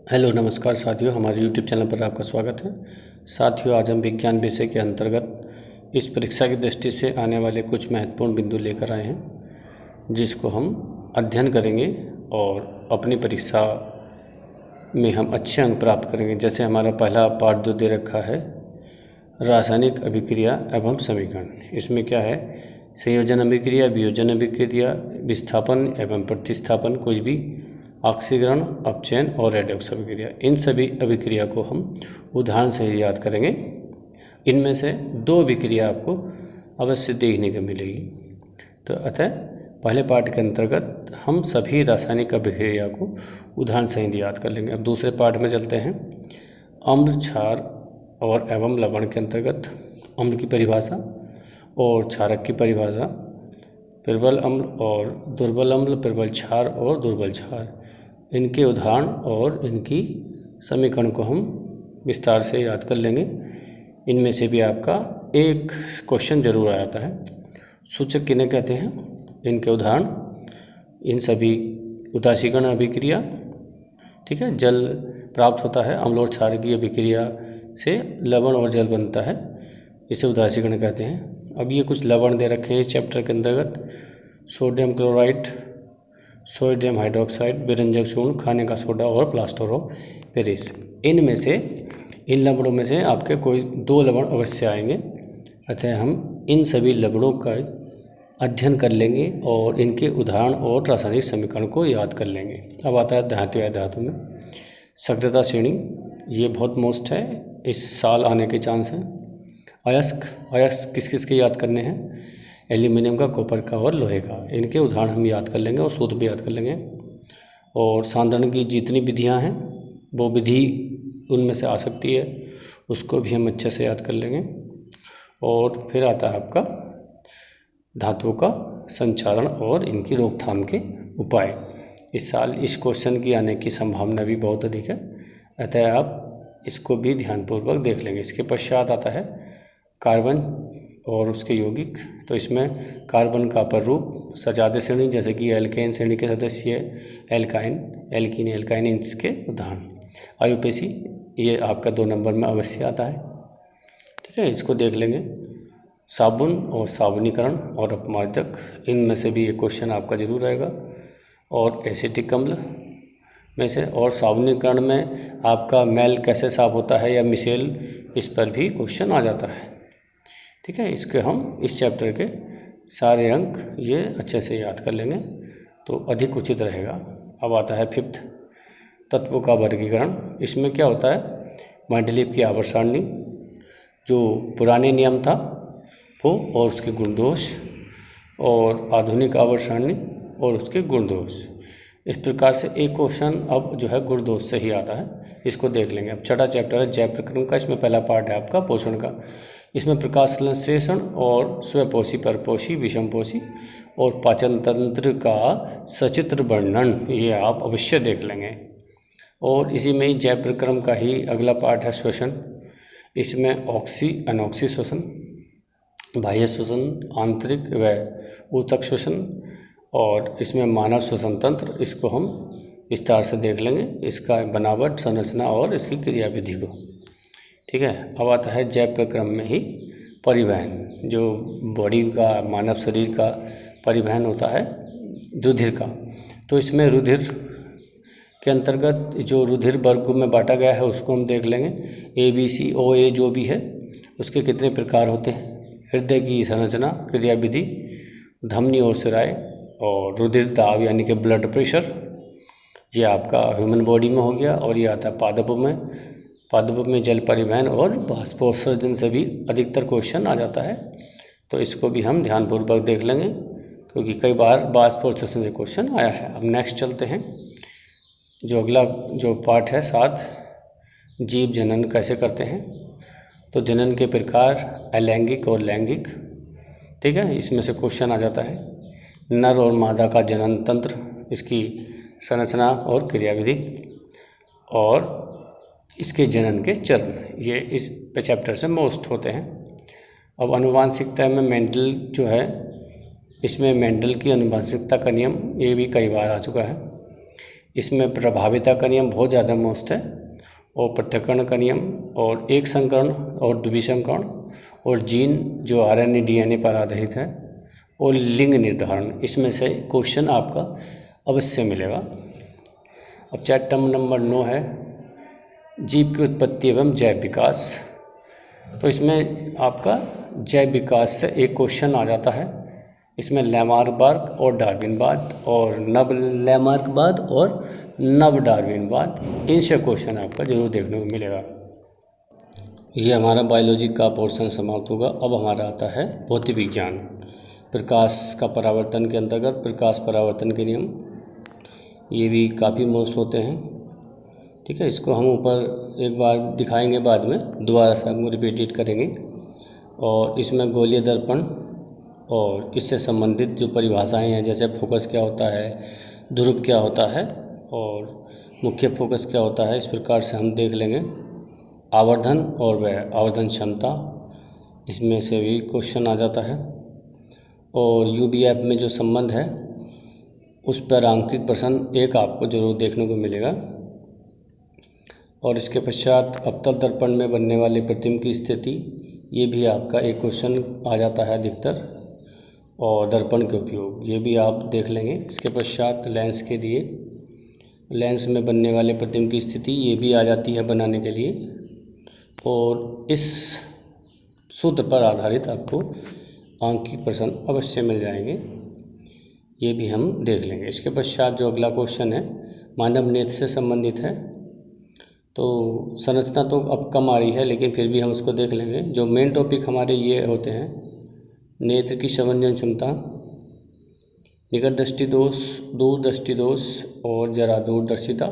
Hello नमस्कार साथियों, हमारे यूट्यूब चैनल पर आपका स्वागत है। साथियों, आज हम विज्ञान विषय के अंतर्गत इस परीक्षा की दृष्टि से आने वाले कुछ महत्वपूर्ण बिंदु लेकर आए हैं, जिसको हम अध्ययन करेंगे और अपनी परीक्षा में हम अच्छे अंक प्राप्त करेंगे। जैसे हमारा पहला पार्ट जो दे रखा है, रासायनिक अभिक्रिया एवं समीकरण। इसमें क्या है, संयोजन अभिक्रिया, वियोजन अभिक्रिया, विस्थापन एवं प्रतिस्थापन, कुछ भी ऑक्सीकरण, अपचयन और रेडॉक्स अभिक्रिया, इन सभी अभिक्रिया को हम उदाहरण से ही याद करेंगे। इनमें से दो अभिक्रिया आपको अवश्य देखने को मिलेगी। तो अतः पहले पार्ट के अंतर्गत हम सभी रासायनिक अभिक्रिया को उदाहरण सहित याद कर लेंगे। अब दूसरे पार्ट में चलते हैं। अम्ल, क्षार और एवं लवण के अंतर्गत अम्ल की परिभाषा और क्षारक की परिभाषा, प्रबल अम्ल और दुर्बल अम्ल, प्रबल क्षार और दुर्बल क्षार, इनके उदाहरण और इनकी समीकरण को हम विस्तार से याद कर लेंगे। इनमें से भी आपका एक क्वेश्चन जरूर आ जाता है। सूचक किन्हें कहते हैं, इनके उदाहरण, इन सभी उदासीकरण अभिक्रिया, ठीक है। जल प्राप्त होता है, अम्ल और क्षार की अभिक्रिया से लवण और जल बनता है, इसे उदासीकरण कहते हैं। अब ये कुछ लवण दे रखे हैं इस चैप्टर के अंतर्गत। सोडियम क्लोराइड, सोडियम हाइड्रोक्साइड, विरंजक चूर्ण, खाने का सोडा और प्लास्टर ऑफ पेरिस। इनमें से, इन लवणों में से आपके कोई दो लवण अवश्य आएंगे। अतः हम इन सभी लवणों का अध्ययन कर लेंगे और इनके उदाहरण और रासायनिक समीकरण को याद कर लेंगे। अब आता है धातु या धातु में सक्रियता श्रेणी। ये बहुत मोस्ट है, इस साल आने के चांस हैं। अयस्क, अयस्क किस किस के याद करने हैं, एल्यूमिनियम का, कॉपर का और लोहे का। इनके उदाहरण हम याद कर लेंगे और सूत्र भी याद कर लेंगे। और सांद्रण की जितनी विधियां हैं, वो विधि उनमें से आ सकती है, उसको भी हम अच्छे से याद कर लेंगे। और फिर आता है आपका धातुओं का संचारण और इनकी रोकथाम के उपाय। इस साल इस क्वेश्चन की आने की संभावना भी बहुत अधिक है, अतः आप इसको भी ध्यानपूर्वक देख लेंगे। इसके पश्चात आता है कार्बन और उसके यौगिक। तो इसमें कार्बन का पररूप, सजातीय श्रेणी, जैसे कि एल्केन श्रेणी के सदस्य, एल्काइन, एल्कीन, एल्काइन, इसके उदाहरण। आयुपेशी, ये आपका 2 नंबर में अवश्य आता है, ठीक है, इसको देख लेंगे। साबुन और साबुनीकरण और अपमार्जक, इनमें से भी एक क्वेश्चन आपका जरूर आएगा। और एसिटिक अम्ल में से, और साबुनीकरण में आपका मैल कैसे साफ होता है या मिसेल, इस पर भी क्वेश्चन आ जाता है, ठीक है। इसके हम इस चैप्टर के सारे अंक ये अच्छे से याद कर लेंगे तो अधिक उचित रहेगा। अब आता है 5th, तत्वों का वर्गीकरण। इसमें क्या होता है, मेंडलीव की आवर्त सारणी, जो पुराने नियम था वो और उसके गुण दोष, और आधुनिक आवर्त सारणी और उसके गुण दोष। इस प्रकार से एक क्वेश्चन अब जो है गुण दोष से ही आता है, इसको देख लेंगे। अब छठा चैप्टर है जैव प्रक्रम का। इसमें पहला पार्ट है आपका पोषण का। इसमें प्रकाश संश्लेषण और स्वपोषी, परपोषी, विषमपोषी और पाचन तंत्र का सचित्र वर्णन, ये आप अवश्य देख लेंगे। और इसी में ही जैव प्रक्रम का ही अगला पार्ट है श्वसन। इसमें ऑक्सी अनॉक्सी श्वसन, बाह्य श्वसन, आंतरिक व ऊतक श्वसन, और इसमें मानव श्वसन तंत्र, इसको हम विस्तार से देख लेंगे, इसका बनावट, संरचना और इसकी क्रियाविधि को, ठीक है। अब आता है जैव प्रक्रम में ही परिवहन, जो बॉडी का, मानव शरीर का परिवहन होता है रुधिर का। तो इसमें रुधिर के अंतर्गत जो रुधिर वर्ग में बांटा गया है उसको हम देख लेंगे। ABCOA जो भी है उसके कितने प्रकार होते हैं, हृदय की संरचना, क्रियाविधि, धमनी और सिराएं, और रुधिर दाब यानी कि ब्लड प्रेशर, ये आपका ह्यूमन बॉडी में हो गया। और ये आता है पादपों में, पादपों में जल परिवहन और बाष्पोत्सर्जन से भी अधिकतर क्वेश्चन आ जाता है, तो इसको भी हम ध्यानपूर्वक देख लेंगे क्योंकि कई बार बाष्पोत्सर्जन से क्वेश्चन आया है। अब नेक्स्ट चलते हैं, जो अगला जो पार्ट है 7, जीव जनन कैसे करते हैं। तो जनन के प्रकार अलैंगिक और लैंगिक, ठीक है, इसमें से क्वेश्चन आ जाता है। नर और मादा का जनन तंत्र, इसकी संरचना और क्रियाविधि, और इसके जनन के चरण, ये इस चैप्टर से मोस्ट होते हैं। अब आनुवांशिकता में मेंडल जो है, इसमें मेंडल की आनुवांशिकता का नियम, ये भी कई बार आ चुका है। इसमें प्रभाविता का नियम बहुत ज़्यादा मोस्ट है, और पृथक्करण का नियम, और एक संकरण और द्विसंकरण, और जीन जो RNA DNA पर आधारित है, और लिंग निर्धारण। इसमें से क्वेश्चन आपका अवश्य मिलेगा। अब चैप्टर नंबर 9 है जीव की उत्पत्ति एवं जैव विकास। तो इसमें आपका जैव विकास से एक क्वेश्चन आ जाता है। इसमें लैमार्कबर्ग और डार्विनवाद, और नव लैमार्कवाद और नव डार्विनवाद, इनसे क्वेश्चन आपका जरूर देखने को मिलेगा। ये हमारा बायोलॉजी का पोर्शन समाप्त होगा। अब हमारा आता है भौतिक विज्ञान। प्रकाश का परावर्तन के अंतर्गत प्रकाश परावर्तन के नियम, ये भी काफ़ी मोस्ट होते हैं। ठीक है, इसको हम ऊपर एक बार दिखाएंगे, बाद में दोबारा से हम रिपीट करेंगे। और इसमें गोलीय दर्पण और इससे संबंधित जो परिभाषाएं हैं, जैसे फोकस क्या होता है, ध्रुव क्या होता है, और मुख्य फोकस क्या होता है, इस प्रकार से हम देख लेंगे। आवर्धन और वह आवर्धन क्षमता, इसमें से भी क्वेश्चन आ जाता है। और UBF में जो संबंध है उस पर अंकित प्रश्न एक आपको जरूर देखने को मिलेगा। और इसके पश्चात अवतल दर्पण में बनने वाले प्रतिबिंब की स्थिति, ये भी आपका एक क्वेश्चन आ जाता है अधिकतर। और दर्पण के उपयोग, ये भी आप देख लेंगे। इसके पश्चात लेंस के लिए, लेंस में बनने वाले प्रतिबिंब की स्थिति, ये भी आ जाती है बनाने के लिए। और इस सूत्र पर आधारित आपको अंकित प्रश्न अवश्य मिल जाएंगे, ये भी हम देख लेंगे। इसके पश्चात जो अगला क्वेश्चन है मानव नेत्र से संबंधित है। तो संरचना तो अब कम आ रही है, लेकिन फिर भी हम उसको देख लेंगे। जो मेन टॉपिक हमारे ये होते हैं, नेत्र की संवेदन क्षमता, निकट दृष्टि दोष, दूर दृष्टि दोष और जरा दूरदर्शिता।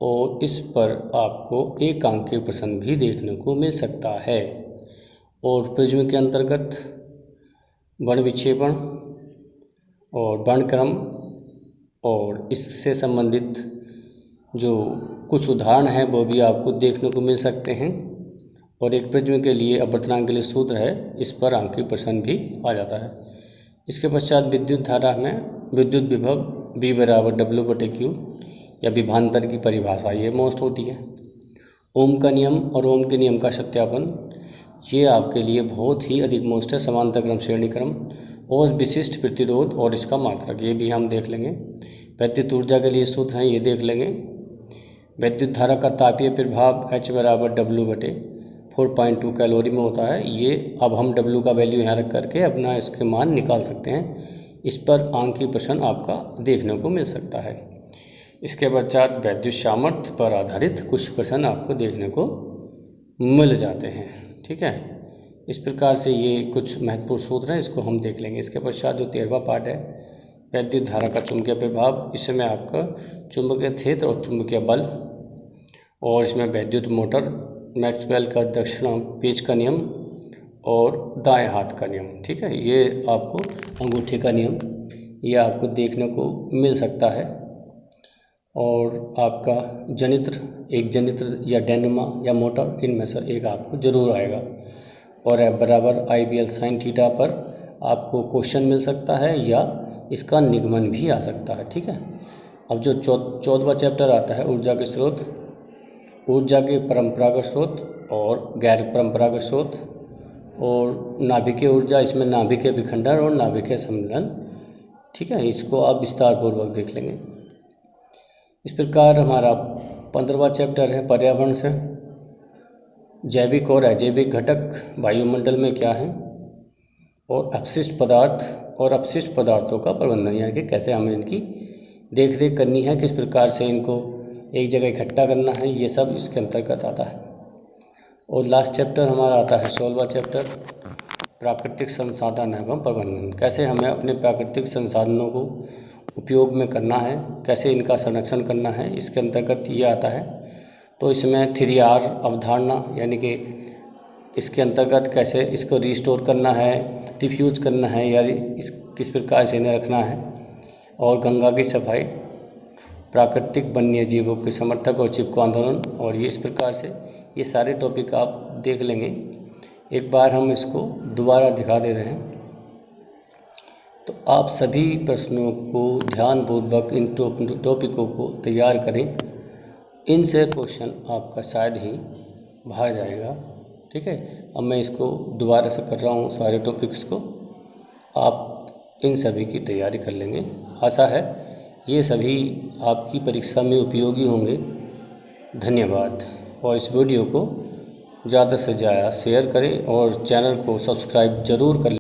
और इस पर आपको एक अंक के प्रश्न भी देखने को मिल सकता है। और प्रिज्म के अंतर्गत वर्ण विक्षेपण और वर्णक्रम, और इससे संबंधित जो कुछ उदाहरण हैं वो भी आपको देखने को मिल सकते हैं। और एक प्रिज्म के लिए अपवर्तनांक के लिए सूत्र है, इस पर अंकित प्रश्न भी आ जाता है। इसके पश्चात विद्युत धारा में विद्युत विभव V = W/Q या विभवांतर की परिभाषा, ये मोस्ट होती है। ओम का नियम और ओम के नियम का सत्यापन, ये आपके लिए बहुत ही अधिक मोस्ट है। समांतर क्रम, श्रेणी क्रम और विशिष्ट प्रतिरोध और इसका मात्रक, ये भी हम देख लेंगे। वैद्युत ऊर्जा के लिए सूत्र हैं, ये देख लेंगे। वैद्युत धारा का तापीय प्रभाव H = W/4.2 कैलोरी में होता है। ये अब हम W का वैल्यू यहाँ रख करके अपना इसके मान निकाल सकते हैं। इस पर अंकीय प्रश्न आपका देखने को मिल सकता है। इसके पश्चात वैद्युत सामर्थ्य पर आधारित कुछ प्रश्न आपको देखने को मिल जाते हैं। ठीक है, इस प्रकार से ये कुछ महत्वपूर्ण सूत्र हैं, इसको हम देख लेंगे। इसके पश्चात जो 13वां पार्ट है वैद्युत धारा का चुंबकीय प्रभाव, इसमें आपका चुंबकीय क्षेत्र और चुंबकीय बल, और इसमें वैद्युत मोटर, मैक्सवेल का दक्षिण पेच का नियम और दाएं हाथ का नियम। ठीक है, ये आपको अंगूठे का नियम, ये आपको देखने को मिल सकता है। और आपका जनित्र, एक जनित्र या डायनेमा या मोटर, इनमें से एक आपको जरूर आएगा। और F = IBL sin थीटा पर आपको क्वेश्चन मिल सकता है या इसका निगमन भी आ सकता है। ठीक है, अब जो 14वां चैप्टर आता है ऊर्जा के स्रोत, ऊर्जा के परंपरागत स्रोत और गैर परंपरागत स्रोत, और नाभिकीय ऊर्जा, इसमें नाभिकीय विखंडन और नाभिकीय सम्मिलन। ठीक है, इसको आप विस्तार पूर्वक देख लेंगे। इस प्रकार हमारा 15वां चैप्टर है पर्यावरण से, जैविक और अजैविक घटक वायुमंडल में क्या है, और अपशिष्ट पदार्थ और अपशिष्ट पदार्थों का प्रबंधन, यानी कि कैसे हमें इनकी देख रेख करनी है, किस प्रकार से इनको एक जगह इकट्ठा करना है, ये सब इसके अंतर्गत आता है। और लास्ट चैप्टर हमारा आता है 16वां चैप्टर, प्राकृतिक संसाधन एवं प्रबंधन। कैसे हमें अपने प्राकृतिक संसाधनों को उपयोग में करना है, कैसे इनका संरक्षण करना है, इसके अंतर्गत ये आता है। तो इसमें 3R अवधारणा, यानी कि इसके अंतर्गत कैसे इसको रिस्टोर करना है, डिफ्यूज करना है, या इस किस प्रकार से इन्हें रखना है, और गंगा की सफाई, प्राकृतिक वन्य जीवों के समर्थक और चिपको आंदोलन, और ये इस प्रकार से ये सारे टॉपिक आप देख लेंगे। एक बार हम इसको दोबारा दिखा दे रहे हैं। तो आप सभी प्रश्नों को ध्यानपूर्वक इन टॉपिकों को तैयार करें। इनसे क्वेश्चन आपका शायद ही बाहर जाएगा। ठीक है, अब मैं इसको दोबारा से कर रहा हूँ सारे टॉपिक्स को, आप इन सभी की तैयारी कर लेंगे। आशा है ये सभी आपकी परीक्षा में उपयोगी होंगे। धन्यवाद। और इस वीडियो को ज़्यादा से ज़्यादा शेयर करें और चैनल को सब्सक्राइब ज़रूर कर लें।